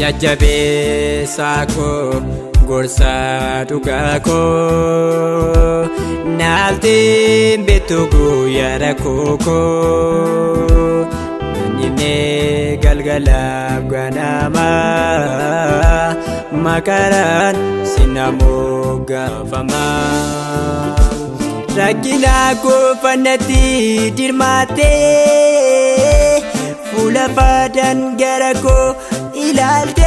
Jajjabeessaa koo gorsaa dhugaa koo naaltiin beektu guyyaa rakkoo koo nannimee galgalaaf ganamaa makaraan sinamoo gaafamaa rakkina koo fannatti dirmaatee fuula faadaan gara koo ilaaltee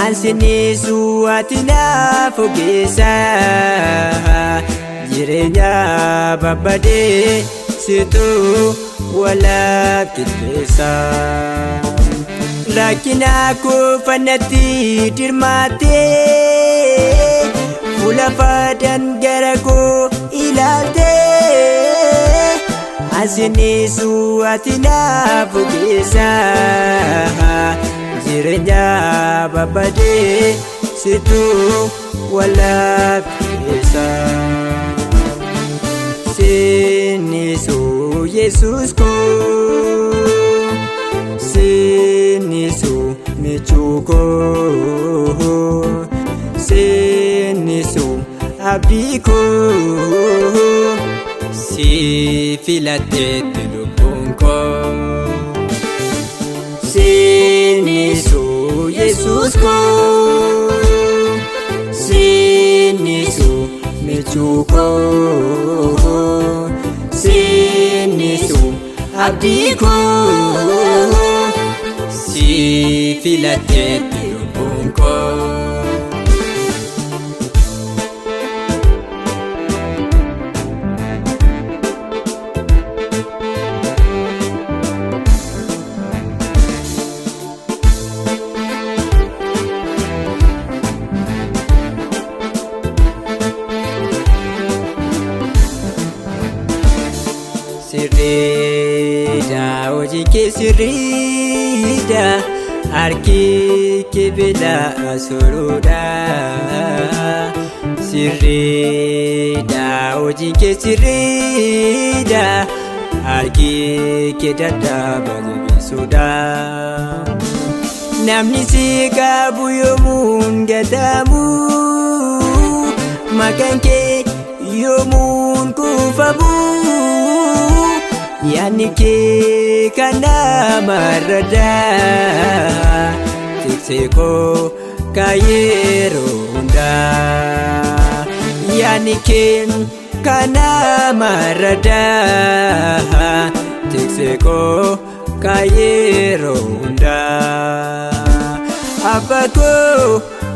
ansinisu ati naaf ogeessa jireenya babbadee situ walaaf qixxeessa rakkina koo fannatti dirmaatee fuula faadaan gara koo ilaaltee ansinisu ati naaf ogeessa jireenya babbadee situ walaaf qixxeessa sinisu Yesus koo sinisu michuu koo sinisu abdii koo si filadheetti lubbuun koo sinisu Yesus koo sinisu michuu koo sinisu abdii koo si filadheetti lubbuun koo. Sirriidha hojii kee sirriidha harki kee beelaa soruudha sirriidha hojii kee sirriidha harki kee dadhaaba jabeessuudha namni si qabu yoomuun gatamu maqaan kee yoomuun kuufamu yaani kee kan namarradaa tiksee koo kaayeroo hundaa yaani kee kan namarradaa tiksee koo kaayeroo hundaa abbaa koo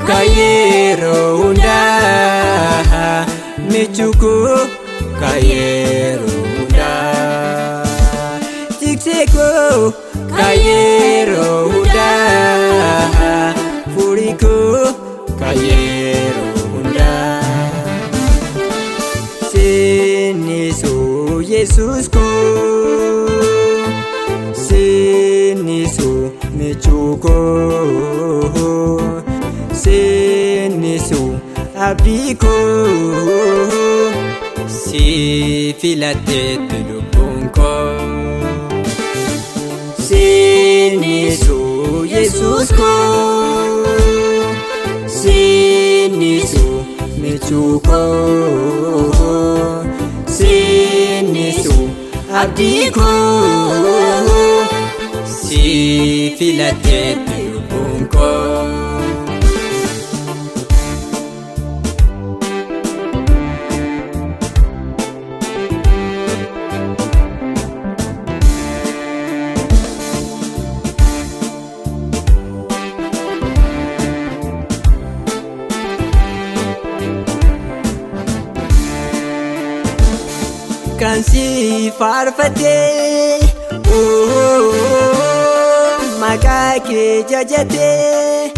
kaayeroo hundaa michuu koo kaayeroo hundaa tikseko kayero hunda furiko kayero hunda sinisu Yesus ko sinisu michuko sinisu abdiko si filadheetti lubbuun koo sinisu Yesus koo sinisu michuu koo sinisu abdii koo si filadheetti lubbuun koo. Kan si faarfatee maqaa kee jajatee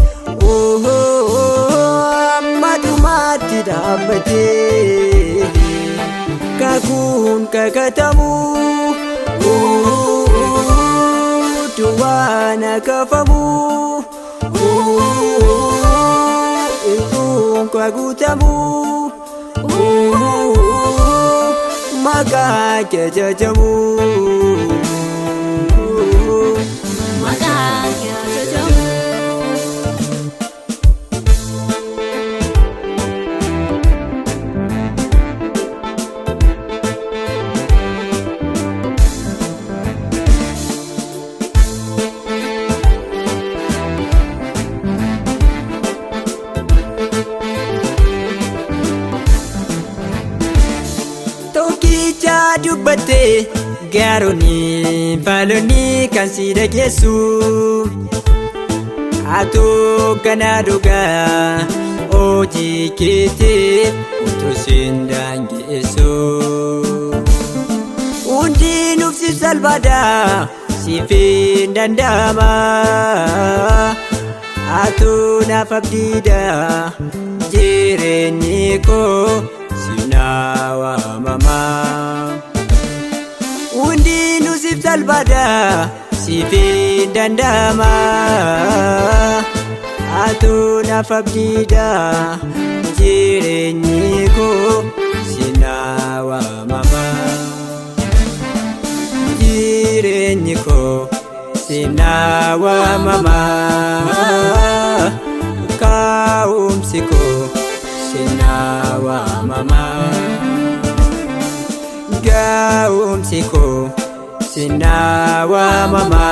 ammadumaatti dhaabbatee kakuun kakatamu duwwaana kafamu irruun kaguutamu maqaa kee jajamu maqaa kee jajamu dubbate gaaronni faalonni kan si dhageessu atu kana dhugaa hojii keetiif utuu siin daangeessu hundi nuuf si salphata siif hin danda'ama atu naaf abdiidha jireenyi koo siif naa waamama hundi nuuf si salphata siif hin danda'ama atu naaf abdiidha jireenyi koo siif naa waamama jireenyi koo siif naa waamama kaa'umsi koo siif naa waamama gaa'umsi koo siif naa waamama